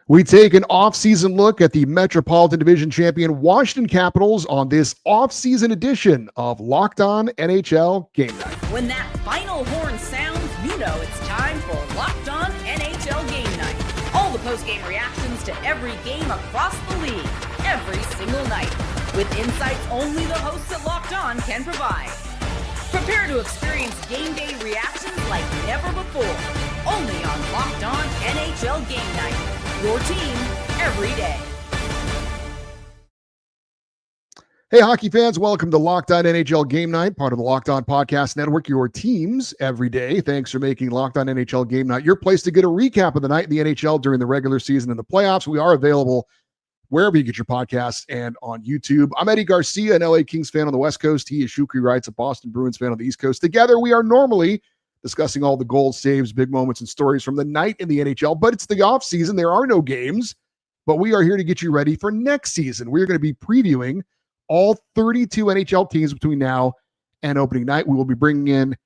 We take an off-season look at the Metropolitan Division champion Washington Capitals on this off-season edition of Locked On NHL Game Night. When that final horn sounds, you know it's time for Locked On NHL Game Night. All the post-game reactions to every game across the league, every single night, with insights only the hosts at Locked On can provide. Prepare to experience game day reactions like never before, only on Locked On NHL Game Night. Your team every day. Hey, hockey fans, welcome to Locked On NHL Game Night, part of the Locked On Podcast Network, your teams every day. Thanks for making Locked On NHL Game Night your place to get a recap of the night in the NHL during the regular season and the playoffs. We are available wherever you get your podcasts and on YouTube. I'm Eddie Garcia, an LA Kings fan on the West Coast. He is Shukri Wrights, a Boston Bruins fan on the East Coast. Together, we are normally discussing all the goals, saves, big moments, and stories from the night in the NHL, but it's the off season. There are no games, but we are here to get you ready for next season. We're going to be previewing all 32 NHL teams between now and opening night. We will be bringing in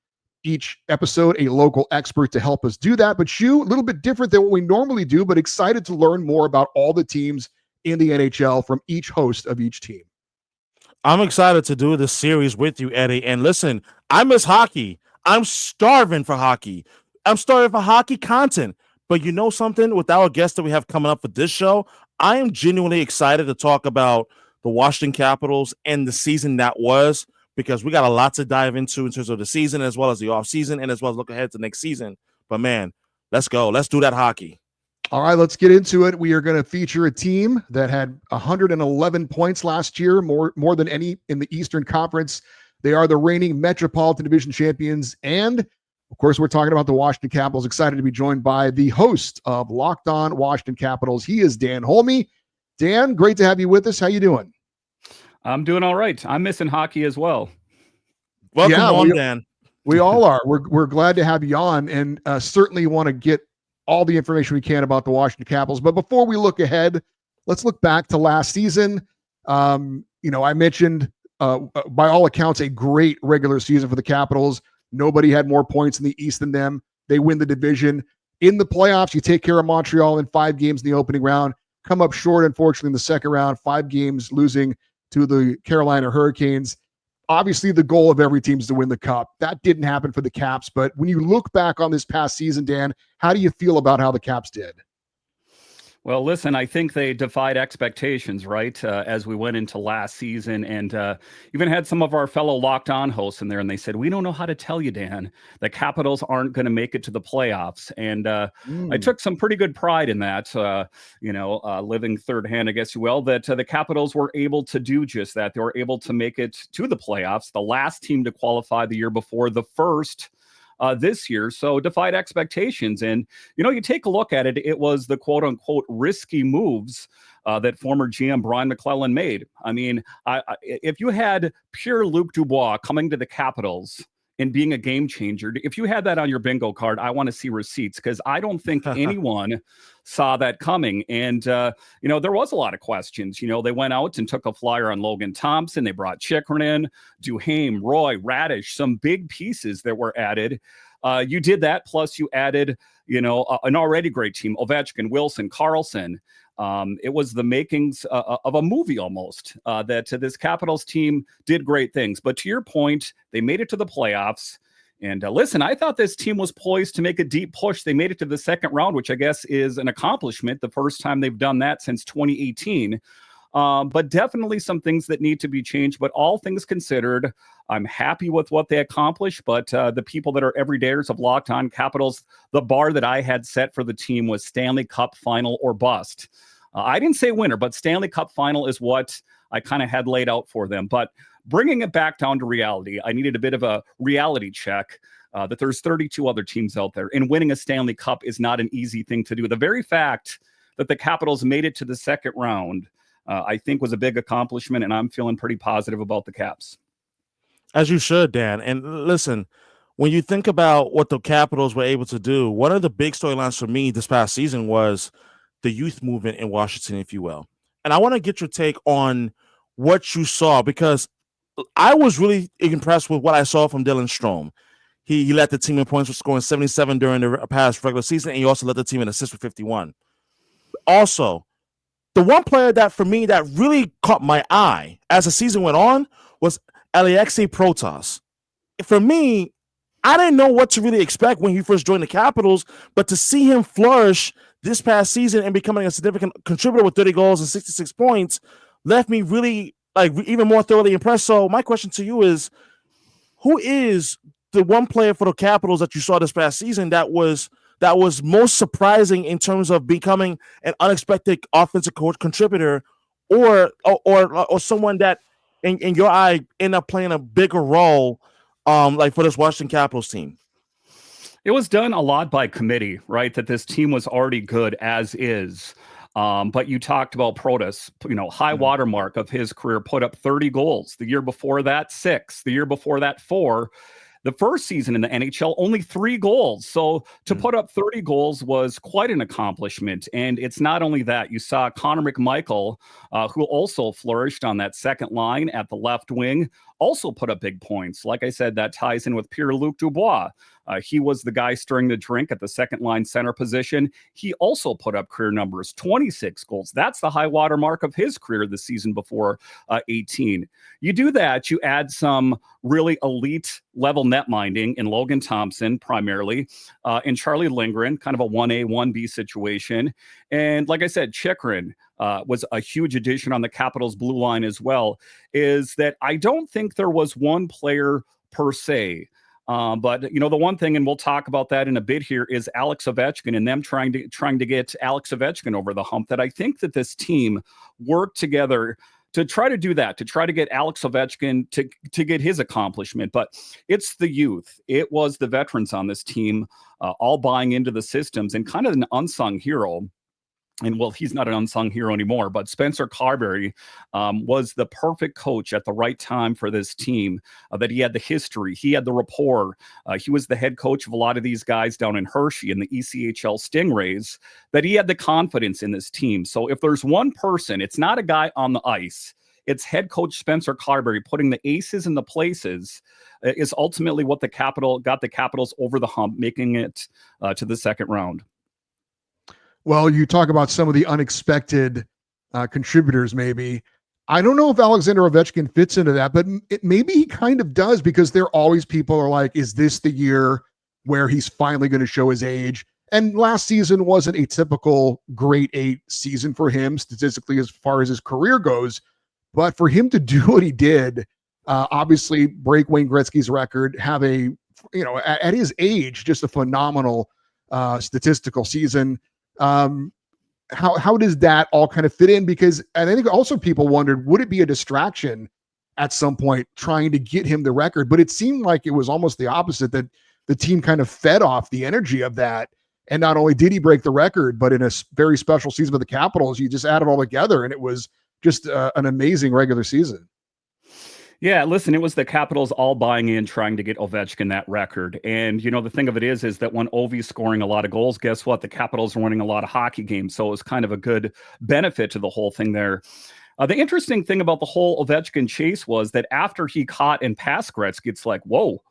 each episode a local expert to help us do that. But Shu, a little bit different than what we normally do, but excited to learn more about all the teams in the NHL from each host of each team. I'm excited to do this series with you, Eddie. And listen, I miss hockey. I'm starving for hockey. I'm starving for hockey content. But you know something? With our guest that we have coming up for this show, I am genuinely excited to talk about the Washington Capitals and the season that was, because we got a lot to dive into in terms of the season as well as the offseason and as well as look ahead to next season. But man, let's go. Let's do that hockey. All right, let's get into it. We are going to feature a team that had 111 points last year, more than any in the Eastern Conference. They are the reigning Metropolitan Division champions. And, of course, we're talking about the Washington Capitals. Excited to be joined by the host of Locked On Washington Capitals. He is Dan Holmi. Dan, great to have you with us. How you doing? I'm doing all right. I'm missing hockey as well. Welcome on, Dan. We all are. We're glad to have you on, and certainly want to get all the information we can about the Washington Capitals. But before we look ahead, let's look back to last season. I mentioned, by all accounts, a great regular season for the Capitals. Nobody had more points in the East than them. They win the division. In the playoffs, you take care of Montreal in 5 games in the opening round, come up short, unfortunately, in the second round, 5 games losing to the Carolina Hurricanes. Obviously, the goal of every team is to win the Cup. That didn't happen for the Caps. But when you look back on this past season, Dan, how do you feel about how the Caps did? Well, listen, I think they defied expectations, right, as we went into last season, and even had some of our fellow Locked On hosts in there, and they said, we don't know how to tell you, Dan, the Capitals aren't going to make it to the playoffs. And I took some pretty good pride in that, living third hand, I guess you will, that the Capitals were able to do just that. They were able to make it to the playoffs, the last team to qualify the year before, the first this year, so defied expectations. And, you take a look at it, it was the quote unquote risky moves that former GM Brian McClellan made. I mean, if you had pure Luc Dubois coming to the Capitals and being a game changer, if you had that on your bingo card, I want to see receipts, because I don't think anyone saw that coming. And, there was a lot of questions. They went out and took a flyer on Logan Thompson. They brought Chychrun in, Duhaime, Roy, Radish, some big pieces that were added. You did that, plus you added, an already great team, Ovechkin, Wilson, Carlson. It was the makings of a movie almost, that this Capitals team did great things. But to your point, they made it to the playoffs. And listen, I thought this team was poised to make a deep push. They made it to the second round, which I guess is an accomplishment, the first time they've done that since 2018. But definitely some things that need to be changed. But all things considered, I'm happy with what they accomplished. But the people that are everydayers of Locked On Capitals, the bar that I had set for the team was Stanley Cup final or bust. I didn't say winner, but Stanley Cup final is what I kind of had laid out for them. But bringing it back down to reality, I needed a bit of a reality check that there's 32 other teams out there, and winning a Stanley Cup is not an easy thing to do. The very fact that the Capitals made it to the second round, I think was a big accomplishment, and I'm feeling pretty positive about the Caps. As you should, Dan. And listen, when you think about what the Capitals were able to do, one of the big storylines for me this past season was the youth movement in Washington, if you will. And I want to get your take on what you saw, because I was really impressed with what I saw from Dylan Strome. He led the team in points for scoring 77 during the past regular season, and he also led the team in assists with 51. also, the one player that for me that really caught my eye as the season went on was Alexei Protas. For me, I didn't know what to really expect when he first joined the Capitals, but to see him flourish this past season and becoming a significant contributor with 30 goals and 66 points left me really even more thoroughly impressed. So my question to you is, who is the one player for the Capitals that you saw this past season that was most surprising in terms of becoming an unexpected offensive contributor, or someone that in your eye end up playing a bigger role like for this Washington Capitals team? It was done a lot by committee, right? That this team was already good as is. But you talked about Protas, high watermark of his career, put up 30 goals. The year before that, 6. The year before that, 4. The first season in the NHL, only 3 goals. So to put up 30 goals was quite an accomplishment. And it's not only that. You saw Connor McMichael, who also flourished on that second line at the left wing, also put up big points. Like I said, that ties in with Pierre-Luc Dubois. He was the guy stirring the drink at the second line center position. He also put up career numbers, 26 goals. That's the high water mark of his career the season before 18. You do that, you add some really elite level net minding in Logan Thompson primarily, and Charlie Lindgren, kind of a 1A, 1B situation. And like I said, Chychrun was a huge addition on the Capitals blue line as well, is that I don't think there was one player per se. But the one thing, and we'll talk about that in a bit here, is Alex Ovechkin and them trying to get Alex Ovechkin over the hump. That I think that this team worked together to try to do that, to try to get Alex Ovechkin to get his accomplishment. But it's the youth. It was the veterans on this team all buying into the systems, and kind of an unsung hero. And well, he's not an unsung hero anymore, but Spencer Carberry was the perfect coach at the right time for this team, that he had the history, he had the rapport. He was the head coach of a lot of these guys down in Hershey in the ECHL Stingrays, that he had the confidence in this team. So if there's one person, it's not a guy on the ice, it's head coach Spencer Carberry putting the aces in the places, is ultimately what got the Capitals over the hump, making it to the second round. Well, you talk about some of the unexpected contributors, maybe. I don't know if Alexander Ovechkin fits into that, but maybe he kind of does, because there always people are like, is this the year where he's finally going to show his age? And last season wasn't a typical grade 8 season for him, statistically, as far as his career goes. But for him to do what he did, obviously break Wayne Gretzky's record, have at his age, just a phenomenal statistical season. How does that all kind of fit in? Because I think also people wondered, would it be a distraction at some point trying to get him the record? But it seemed like it was almost the opposite, that the team kind of fed off the energy of that. And not only did he break the record, but in a very special season for the Capitals, you just add it all together, and it was just an amazing regular season. Yeah, listen, it was the Capitals all buying in, trying to get Ovechkin that record. And, the thing of it is that when Ovi's scoring a lot of goals, guess what? The Capitals are winning a lot of hockey games. So it was kind of a good benefit to the whole thing there. The interesting thing about the whole Ovechkin chase was that after he caught and passed Gretzky, it's like, whoa,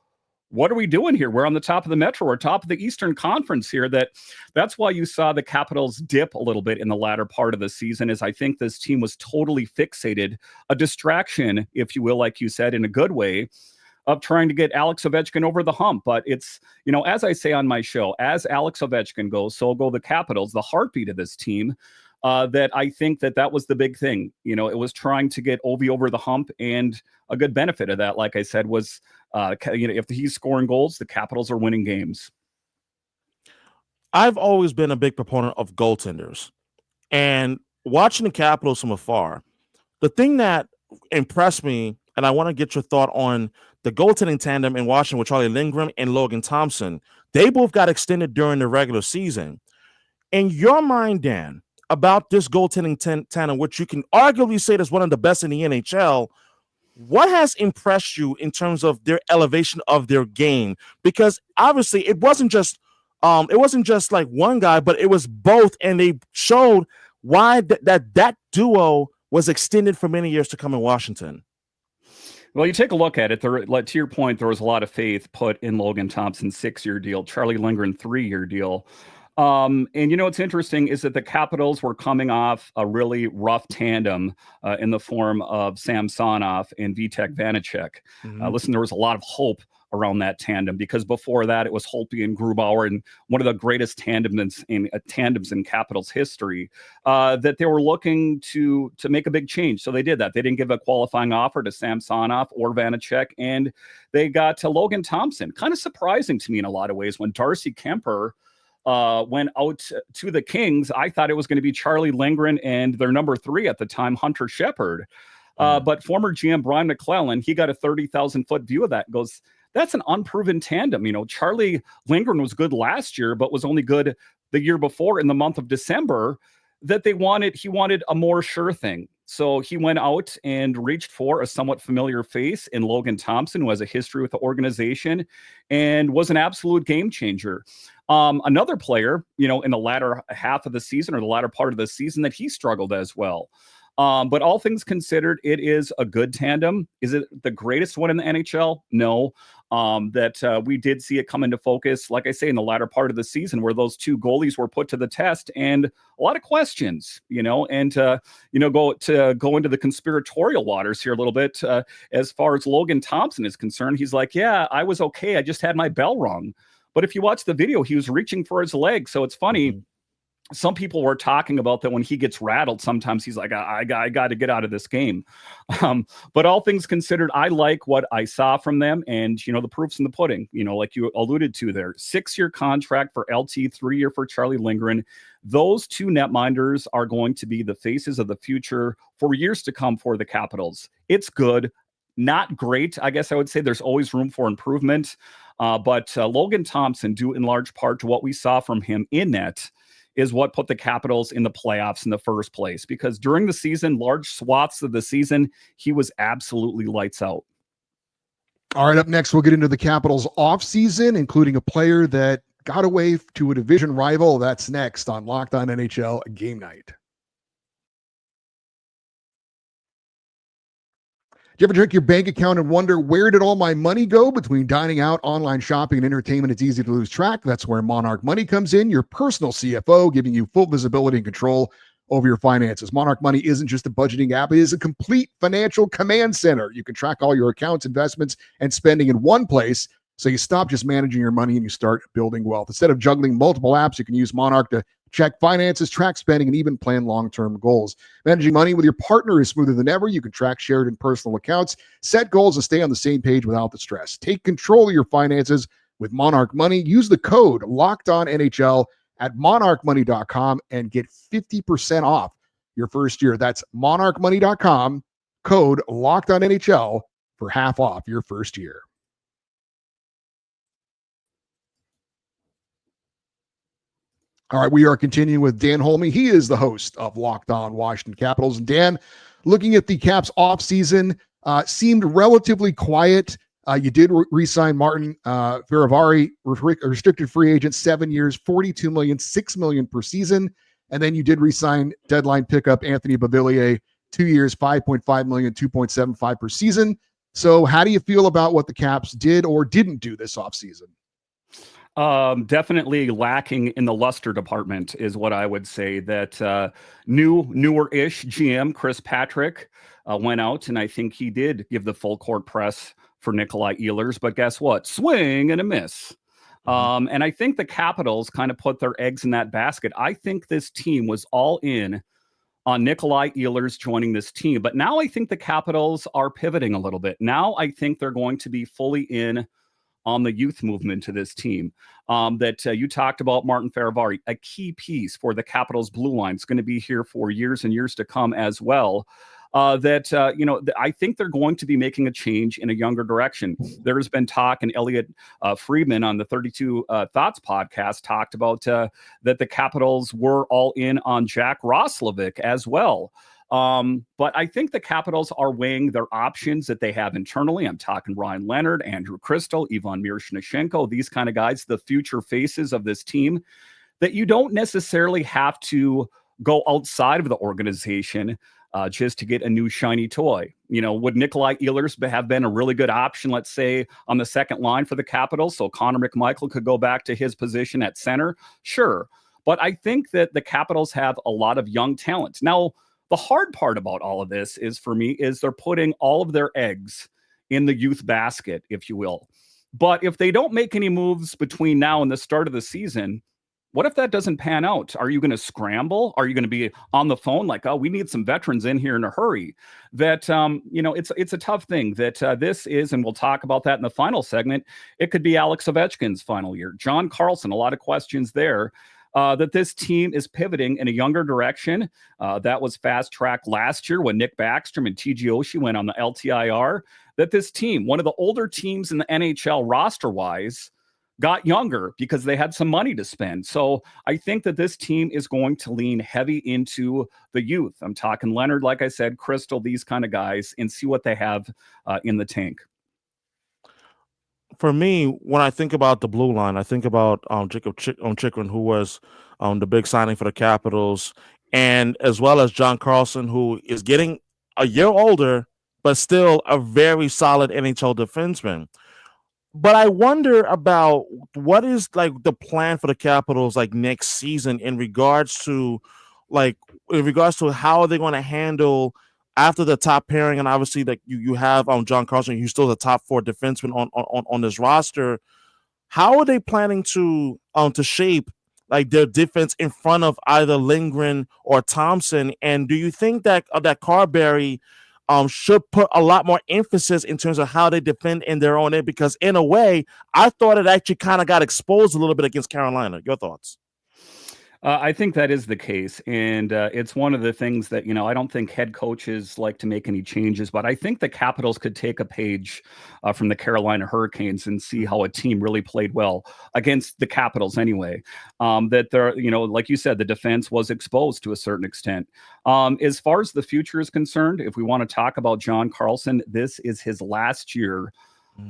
what are we doing here? We're on the top of the Metro. We're top of the Eastern Conference here. That's why you saw the Capitals dip a little bit in the latter part of the season, is I think this team was totally fixated, a distraction, if you will, like you said, in a good way, of trying to get Alex Ovechkin over the hump. But it's, as I say on my show, as Alex Ovechkin goes, so go the Capitals, the heartbeat of this team. That I think that was the big thing. It was trying to get Ovi over the hump, and a good benefit of that, like I said, was if he's scoring goals, the Capitals are winning games. I've always been a big proponent of goaltenders, and watching the Capitals from afar, the thing that impressed me, and I want to get your thought on the goaltending tandem in Washington with Charlie Lindgren and Logan Thompson. They both got extended during the regular season. In your mind, Dan, about this goaltending tandem, which you can arguably say is one of the best in the NHL, what has impressed you in terms of their elevation of their game? Because obviously it wasn't just like one guy, but it was both, and they showed why that duo was extended for many years to come in Washington. Well, you take a look at it. To your point, there was a lot of faith put in Logan Thompson's 6-year deal, Charlie Lindgren 3-year deal. And what's interesting is that the Capitals were coming off a really rough tandem in the form of Samsonov and Vitek Vanacek. Listen, there was a lot of hope around that tandem because before that it was Holtby and Grubauer, and one of the greatest tandems in Capitals history. That they were looking to make a big change, so they did that. They didn't give a qualifying offer to Samsonov or Vanacek, and they got to Logan Thompson. Kind of surprising to me in a lot of ways. When Darcy Kemper went out to the Kings, I thought it was going to be Charlie Lindgren and their number 3 at the time, Hunter Shepard. But former GM Brian McClellan, he got a 30,000-foot view of that and goes, that's an unproven tandem. Charlie Lindgren was good last year, but was only good the year before in the month of December. He wanted a more sure thing. So he went out and reached for a somewhat familiar face in Logan Thompson, who has a history with the organization and was an absolute game changer. Another player, in the latter half of the season or the latter part of the season, that he struggled as well. But all things considered, it is a good tandem. Is it the greatest one in the NHL? No. We did see it come into focus, like I say, in the latter part of the season where those 2 goalies were put to the test and a lot of questions, go into the conspiratorial waters here a little bit. As far as Logan Thompson is concerned, he's like, yeah, I was okay. I just had my bell rung. But if you watch the video, he was reaching for his leg. So it's funny. Some people were talking about that when he gets rattled, sometimes he's like, I got to get out of this game. But all things considered, I like what I saw from them. And, the proof's in the pudding, like you alluded to there. 6-year contract for LT, 3-year for Charlie Lindgren. Those 2 netminders are going to be the faces of the future for years to come for the Capitals. It's good. Not great, I guess I would say. There's always room for improvement. But Logan Thompson, due in large part to what we saw from him in net, is what put the Capitals in the playoffs in the first place. Because during the season, large swaths of the season, he was absolutely lights out. All right, up next, we'll get into the Capitals offseason, including a player that got away to a division rival. That's next on Locked On NHL Game Night. Do you ever check your bank account and wonder, where did all my money go? Between dining out, online shopping, and entertainment, it's easy to lose track. That's where Monarch Money comes in, your personal CFO, giving you full visibility and control over your finances. Monarch Money isn't just a budgeting app. It is a complete financial command center. You can track all your accounts, investments, and spending in one place, so you stop just managing your money and you start building wealth. Instead of juggling multiple apps, you can use Monarch to check finances, track spending, and even plan long-term goals. Managing money with your partner is smoother than ever. You can track shared and personal accounts, set goals, and stay on the same page without the stress. Take control of your finances with Monarch Money. Use the code LOCKEDONNHL at monarchmoney.com and get 50% off your first year. That's monarchmoney.com, code LOCKEDONNHL for half off your first year. All right, we are continuing with Dan Holmi. He is the host of Locked On Washington Capitals. And Dan, looking at the Caps offseason, seemed relatively quiet. You did re-sign Martin Feravari, restricted free agent, 7 years, $42 million, $6 million per season. And then you did re-sign deadline pickup Anthony Beauvillier, 2 years, $5.5 million, $2.75 per season. So how do you feel about what the Caps did or didn't do this offseason? Definitely lacking in the luster department is what I would say. That newer-ish GM Chris Patrick went out, and I think he did give the full court press for Nikolaj Ehlers. But guess what? Swing and a miss. And I think the Capitals kind of put their eggs in that basket. I think this team was all in on Nikolaj Ehlers joining this team. But now I think the Capitals are pivoting a little bit. Now I think they're going to be fully in on the youth movement to this team. You talked about Martin Feravari, a key piece for the Capitals blue line. It's going to be here for years and years to come as well. I think they're going to be making a change in a younger direction. There has been talk, and Elliot Friedman on the 32 Thoughts podcast talked about that the Capitals were all in on Jack Roslovic as well. But I think the Capitals are weighing their options that they have internally. I'm talking Ryan Leonard, Andrew Crystal, Ivan Miroshnichenko, these kind of guys, the future faces of this team, that you don't necessarily have to go outside of the organization just to get a new shiny toy. Would Nikolaj Ehlers have been a really good option, let's say, on the second line for the Capitals, so Connor McMichael could go back to his position at center? Sure. But I think that the Capitals have a lot of young talent. Now, the hard part about all of this is, for me, is they're putting all of their eggs in the youth basket, if you will. But if they don't make any moves between now and the start of the season, what if that doesn't pan out? Are you going to scramble? Are you going to be on the phone like, oh, we need some veterans in here in a hurry? That, it's a tough thing that this is, and we'll talk about that in the final segment. It could be Alex Ovechkin's final year. John Carlson, a lot of questions there. That this team is pivoting in a younger direction. That was fast-tracked last year when Nick Backstrom and TG Oshie went on the LTIR. That this team, one of the older teams in the NHL roster-wise, got younger because they had some money to spend. So I think that this team is going to lean heavy into the youth. I'm talking Leonard, like I said, Crystal, these kind of guys, and see what they have in the tank. For me, when I think about the blue line, I think about Jacob Chikrin, who was the big signing for the Capitals, and as well as John Carlson, who is getting a year older, but still a very solid NHL defenseman. But I wonder about what is like the plan for the Capitals like next season in regards to how are they going to handle after the top pairing, and obviously like you have John Carlson, who's still the top 4 defenseman on this roster. How are they planning to shape like their defense in front of either Lindgren or Thompson? And do you think that Carberry should put a lot more emphasis in terms of how they defend in their own end? Because in a way, I thought it actually kind of got exposed a little bit against Carolina. Your thoughts? I think that is the case. And it's one of the things that, I don't think head coaches like to make any changes, but I think the Capitals could take a page from the Carolina Hurricanes and see how a team really played well against the Capitals anyway. That they're, like you said, the defense was exposed to a certain extent. As far as the future is concerned, if we want to talk about John Carlson, this is his last year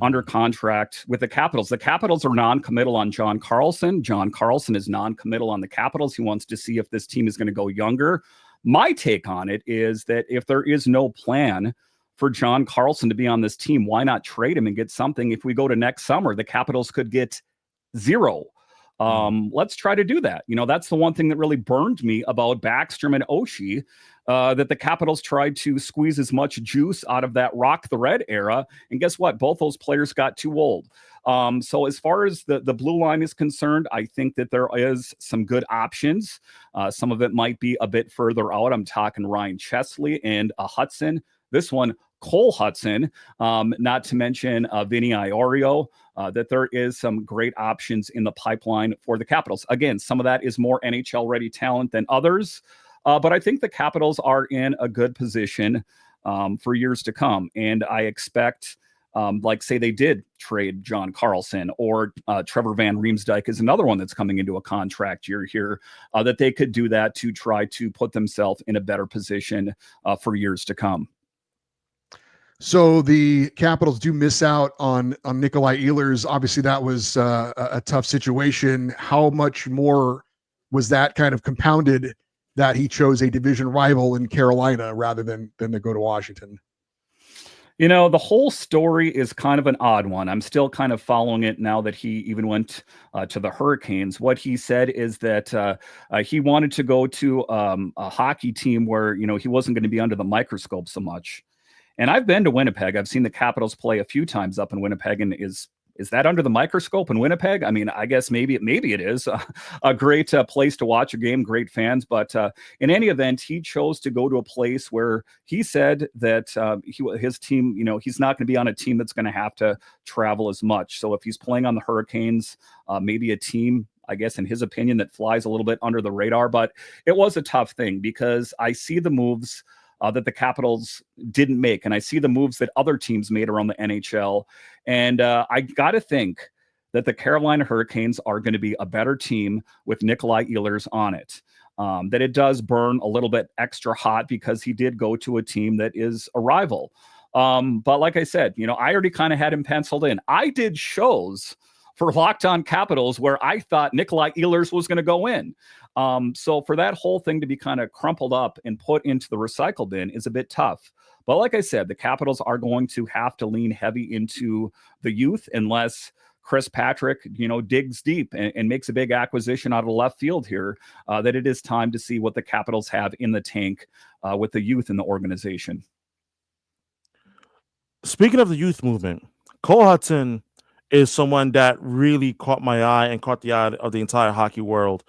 under contract with the Capitals. The Capitals are non-committal on John Carlson. John Carlson is non-committal on the Capitals. He wants to see if this team is going to go younger. My take on it is that if there is no plan for John Carlson to be on this team, why not trade him and get something? If we go to next summer, the Capitals could get 0. Let's try to do that. That's the one thing that really burned me about Backstrom and Oshie, that the Capitals tried to squeeze as much juice out of that Rock the Red era. And guess what? Both those players got too old. So as far as the blue line is concerned, I think that there is some good options. Some of it might be a bit further out. I'm talking Ryan Chesley and Hudson. This one, Cole Hudson, not to mention Vinny Iorio, that there is some great options in the pipeline for the Capitals. Again, some of that is more NHL-ready talent than others, but I think the Capitals are in a good position for years to come. And I expect, say they did trade John Carlson, or Trevor Van Riemsdyk is another one that's coming into a contract year here, that they could do that to try to put themselves in a better position for years to come. So the Capitals do miss out on Nikolaj Ehlers. Obviously, that was a tough situation. How much more was that kind of compounded that he chose a division rival in Carolina rather than to go to Washington? The whole story is kind of an odd one. I'm still kind of following it now that he even went to the Hurricanes. What he said is that he wanted to go to a hockey team where, he wasn't going to be under the microscope so much. And I've been to Winnipeg. I've seen the Capitals play a few times up in Winnipeg. And is that under the microscope in Winnipeg? I mean, I guess maybe it is a great place to watch a game, great fans. But in any event, he chose to go to a place where he said that his team, he's not going to be on a team that's going to have to travel as much. So if he's playing on the Hurricanes, maybe a team, I guess, in his opinion, that flies a little bit under the radar. But it was a tough thing because I see the moves that the Capitals didn't make. And I see the moves that other teams made around the NHL. And I got to think that the Carolina Hurricanes are going to be a better team with Nikolaj Ehlers on it. That it does burn a little bit extra hot because he did go to a team that is a rival. But like I said, I already kind of had him penciled in. I did shows for Locked On Capitals where I thought Nikolaj Ehlers was going to go in. So for that whole thing to be kind of crumpled up and put into the recycle bin is a bit tough. But like I said, the Capitals are going to have to lean heavy into the youth unless Chris Patrick, digs deep and makes a big acquisition out of left field here, that it is time to see what the Capitals have in the tank with the youth in the organization. Speaking of the youth movement, Cole Hudson is someone that really caught my eye and caught the eye of the entire hockey world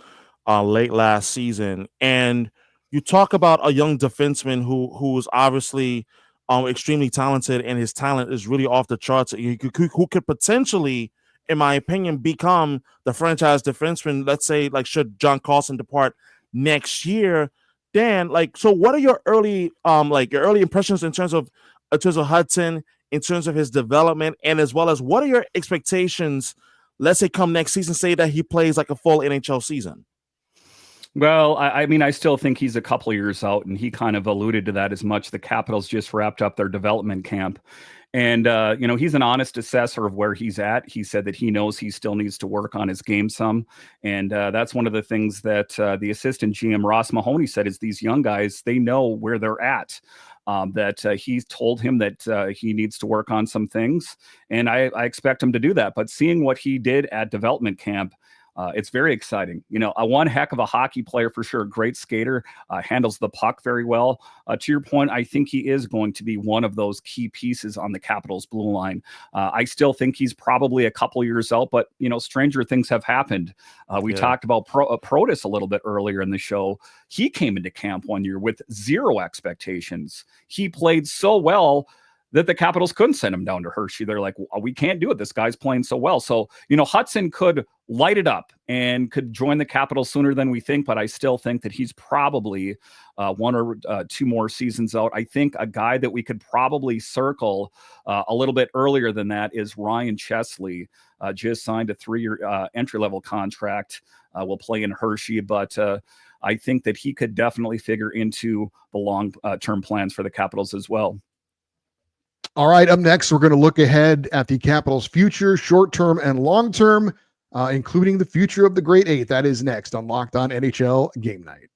late last season. And you talk about a young defenseman who is obviously extremely talented, and his talent is really off the charts. Who could potentially, in my opinion, become the franchise defenseman. Let's say, like, should John Carlson depart next year, Dan? Like, so what are your early impressions in terms of Hudson, in terms of his development, and as well as what are your expectations, let's say come next season, say that he plays like a full NHL season? Well, I mean, I still think he's a couple of years out, and he kind of alluded to that as much. The Capitals just wrapped up their development camp. And, he's an honest assessor of where he's at. He said that he knows he still needs to work on his game some. And that's one of the things that the assistant GM Ross Mahoney said is these young guys, they know where they're at. That he's told him that he needs to work on some things. And I expect him to do that. But seeing what he did at development camp, it's very exciting. One heck of a hockey player for sure. Great skater, handles the puck very well. To your point, I think he is going to be one of those key pieces on the Capitals blue line. I still think he's probably a couple years out, but stranger things have happened. We talked about Protas a little bit earlier in the show. He came into camp one year with zero expectations. He played so well that the Capitals couldn't send him down to Hershey. They're like, we can't do it. This guy's playing so well. So, Hudson could light it up and could join the Capitals sooner than we think, but I still think that he's probably 1 or 2 more seasons out. I think a guy that we could probably circle a little bit earlier than that is Ryan Chesley. Just signed a 3-year entry-level contract, will play in Hershey, but I think that he could definitely figure into the long-term plans for the Capitals as well. All right, up next, we're going to look ahead at the Capitals' future, short-term and long-term, including the future of the Great Eight. That is next on Locked On NHL Game Night.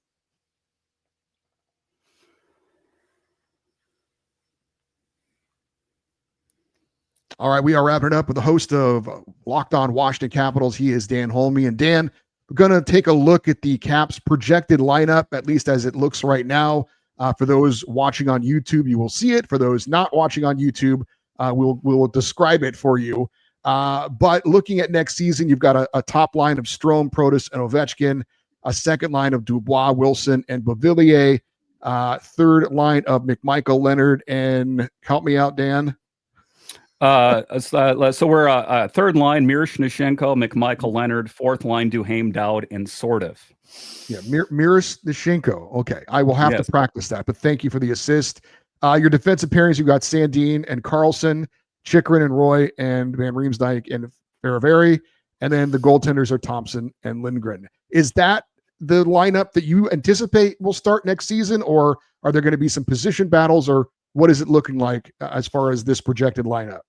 All right, we are wrapping it up with the host of Locked On Washington Capitals. He is Dan Holmi. And Dan, we're going to take a look at the Caps' projected lineup, at least as it looks right now. For those watching on YouTube, you will see it. For those not watching on YouTube, we'll describe it for you. But looking at next season, you've got a top line of Strome, Protas, and Ovechkin, a second line of Dubois, Wilson, and Beauvillier, third line of McMichael, Leonard, and help me out, Dan. So we're third line, Miroshnichenko, McMichael, Leonard, fourth line, Duhaime, Dowd, and Sortiv. Yeah, Miroshnichenko. Okay, I will have to practice that, but thank you for the assist. Your defensive pairings, you've got Sandin and Carlson, Chychrun and Roy, and Van Riemsdyk and Ferravari, and then the goaltenders are Thompson and Lindgren. Is that the lineup that you anticipate will start next season, or are there going to be some position battles, or what is it looking like as far as this projected lineup?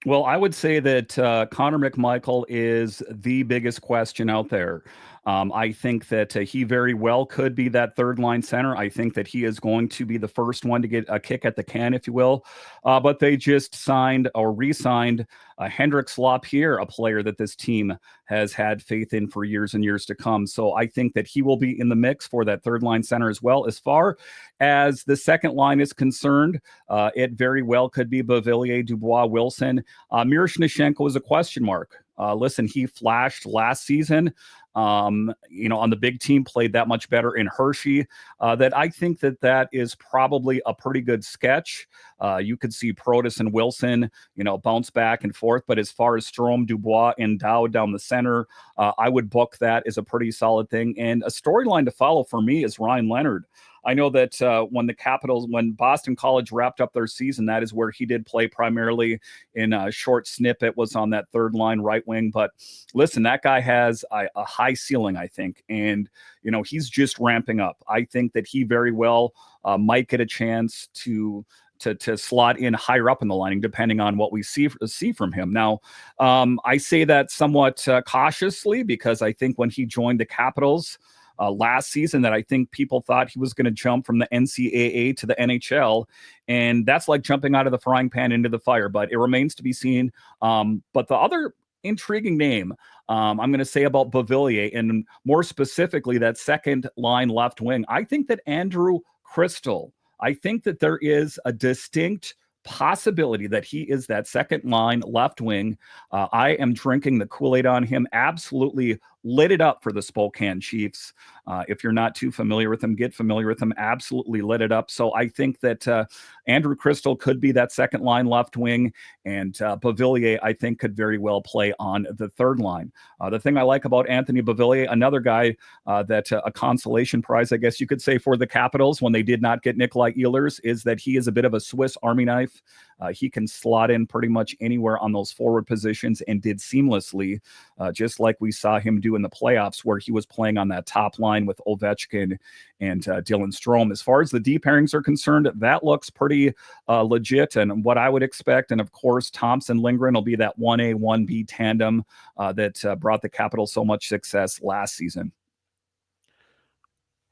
Well, I would say that Connor McMichael is the biggest question out there. I think that he very well could be that third line center. I think that he is going to be the first one to get a kick at the can, if you will. But they just signed or re-signed Hendrix Lapierre, a player that this team has had faith in for years and years to come. So I think that he will be in the mix for that third line center as well. As far as the second line is concerned, it very well could be Beauvillier, Dubois, Wilson. Miroshnichenko is a question mark. Listen, he flashed last season. On the big team, played that much better in Hershey, that I think that is probably a pretty good sketch. You could see Protas and Wilson, bounce back and forth. But as far as Strome, Dubois, and Dowd down the center, I would book that as a pretty solid thing. And a storyline to follow for me is Ryan Leonard. I know that when Boston College wrapped up their season, that is where he did play primarily in a short snippet, was on that third line right wing. But listen, that guy has a high ceiling, I think. And, he's just ramping up. I think that he very well might get a chance to slot in higher up in the lining, depending on what we see from him. Now, I say that somewhat cautiously, because I think when he joined the Capitals last season, that I think people thought he was going to jump from the NCAA to the NHL, and that's like jumping out of the frying pan into the fire. But it remains to be seen. But the other intriguing name I'm going to say about Beauvillier, and more specifically that second line left wing. I think that Andrew Crystal, I think that there is a distinct possibility that he is that second line left wing. I am drinking the Kool-Aid on him. Absolutely lit it up for the Spokane Chiefs. If you're not too familiar with him, get familiar with him. Absolutely lit it up. So I think that Andrew Crystal could be that second line left wing, and Beauvillier, I think, could very well play on the third line. The thing I like about Anthony Beauvillier, another guy that a consolation prize, I guess you could say, for the Capitals when they did not get Nikolaj Ehlers, is that he is a bit of a Swiss Army knife. He can slot in pretty much anywhere on those forward positions and did seamlessly, just like we saw him do in the playoffs, where he was playing on that top line with Ovechkin and Dylan Strome. As far as the D pairings are concerned, that looks pretty legit and what I would expect. And of course, Thompson Lindgren will be that 1A, 1B tandem that brought the Capitals so much success last season.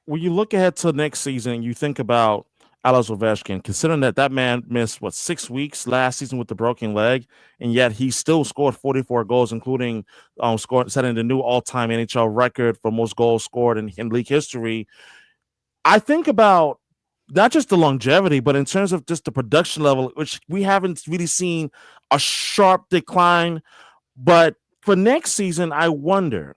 When you look ahead to next season, you think about Alex Ovechkin, considering that man missed 6 weeks last season with the broken leg, and yet he still scored 44 goals, including setting the new all-time NHL record for most goals scored in league history. I think about not just the longevity, but in terms of just the production level, which we haven't really seen a sharp decline. But for next season, I wonder,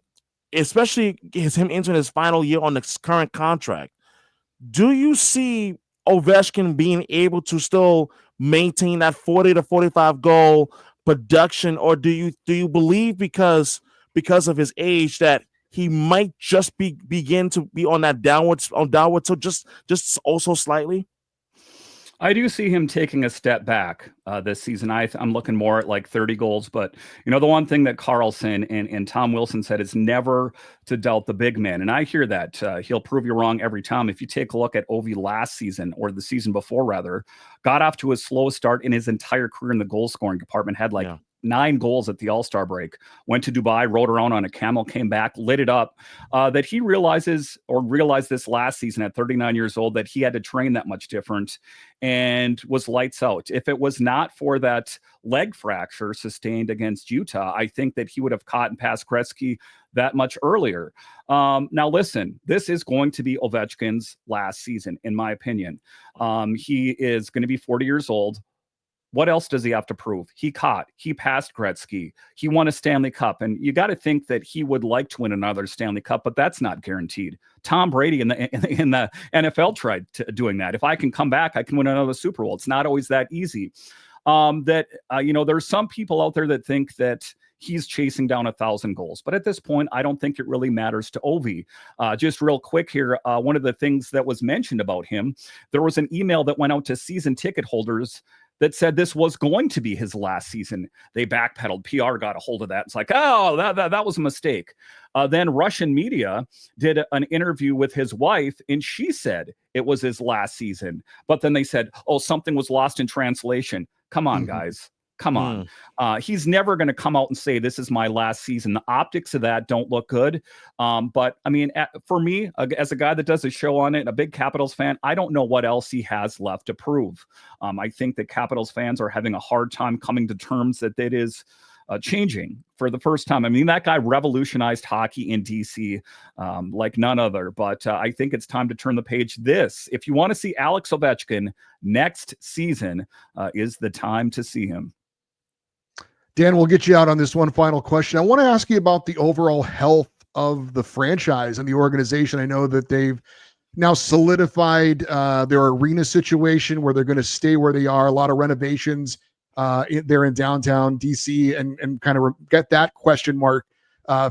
especially him entering his final year on the current contract, do you see Ovechkin being able to still maintain that 40 to 45 goal production, or do you believe because of his age that he might just begin to be on that downward, so just also slightly? I do see him taking a step back this season. I'm looking more at like 30 goals. But, the one thing that Carlson and Tom Wilson said is never to doubt the big man. And I hear that. He'll prove you wrong every time. If you take a look at Ovi last season, or the season before, rather, got off to a slow start in his entire career in the goal scoring department, had 9 goals at the All-Star break, went to Dubai, rode around on a camel, came back, lit it up, that he realized this last season at 39 years old, that he had to train that much different and was lights out. If it was not for that leg fracture sustained against Utah, I think that he would have caught and passed Gretzky that much earlier. Now, listen, this is going to be Ovechkin's last season, in my opinion. He is going to be 40 years old. What else does he have to prove? He passed Gretzky. He won a Stanley Cup. And you got to think that he would like to win another Stanley Cup, but that's not guareed. Tom Brady in the NFL tried doing that. If I can come back, I can win another Super Bowl. It's not always that easy. There's some people out there that think that he's chasing down 1,000 goals. But at this point, I don't think it really matters to Ovi. Just real quick here, one of the things that was mentioned about him, there was an email that went out to season ticket holders that said this was going to be his last season. They backpedaled. PR got a hold of that. It's like, oh, that was a mistake. Then Russian media did an interview with his wife, and she said it was his last season. But then they said, oh, something was lost in translation. Come on, guys. Come on. He's never going to come out and say this is my last season. The optics of that don't look good. But I mean, for me, as a guy that does a show on it and a big Capitals fan, I don't know what else he has left to prove. I think that Capitals fans are having a hard time coming to terms that it is changing for the first time. I mean, that guy revolutionized hockey in DC like none other. But I think it's time to turn the page. If you want to see Alex Ovechkin next season, is the time to see him. Dan, we'll get you out on this one final question. I want to ask you about the overall health of the franchise and the organization. I know that they've now solidified their arena situation where they're going to stay where they are. A lot of renovations there in downtown DC, and kind of get that question mark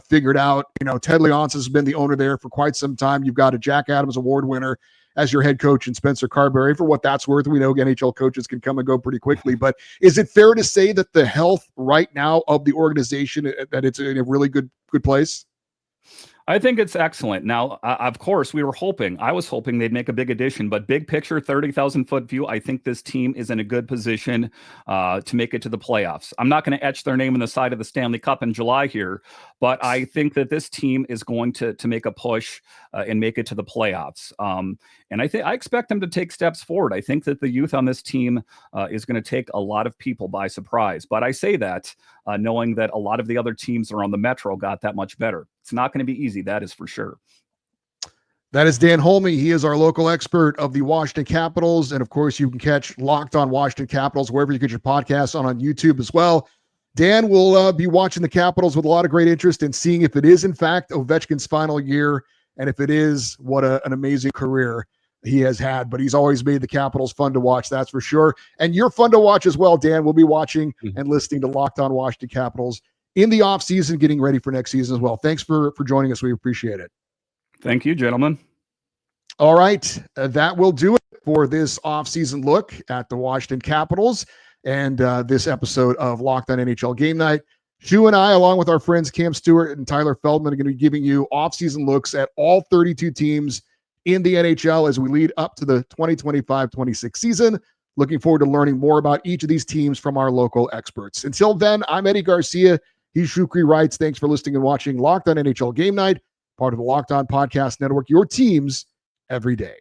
figured out. Ted Leonsis has been the owner there for quite some time. You've got a Jack Adams Award winner as your head coach and Spencer Carberry. For what that's worth, we know NHL coaches can come and go pretty quickly, but is it fair to say that the health right now of the organization, that it's in a really good place? I think it's excellent. Now, of course, I was hoping they'd make a big addition, but big picture, 30,000 foot view, I think this team is in a good position to make it to the playoffs. I'm not going to etch their name in the side of the Stanley Cup in July here, but I think that this team is going to make a push and make it to the playoffs. And I expect them to take steps forward. I think that the youth on this team is going to take a lot of people by surprise. But I say that knowing that a lot of the other teams around the Metro got that much better. It's not going to be easy, that is for sure. That is Dan Holmi. He is our local expert of the Washington Capitals. And of course, you can catch Locked On Washington Capitals wherever you get your podcasts on YouTube as well. Dan will be watching the Capitals with a lot of great interest in seeing if it is, in fact, Ovechkin's final year. And if it is, what an amazing career he has had. But he's always made the Capitals fun to watch, that's for sure. And you're fun to watch as well, Dan. We'll be watching and listening to Locked On Washington Capitals in the offseason, getting ready for next season as well. Thanks for joining us. We appreciate it. Thank you, gentlemen. All right. That will do it for this offseason look at the Washington Capitals and this episode of Locked On NHL Game Night. Shu and I, along with our friends Cam Stewart and Tyler Feldman, are going to be giving you offseason looks at all 32 teams in the NHL as we lead up to the 2025-26 season. Looking forward to learning more about each of these teams from our local experts. Until then, I'm Eddie Garcia. He's Shukri Wrights. Thanks for listening and watching Locked On NHL Game Night, part of the Locked On Podcast Network, your teams every day.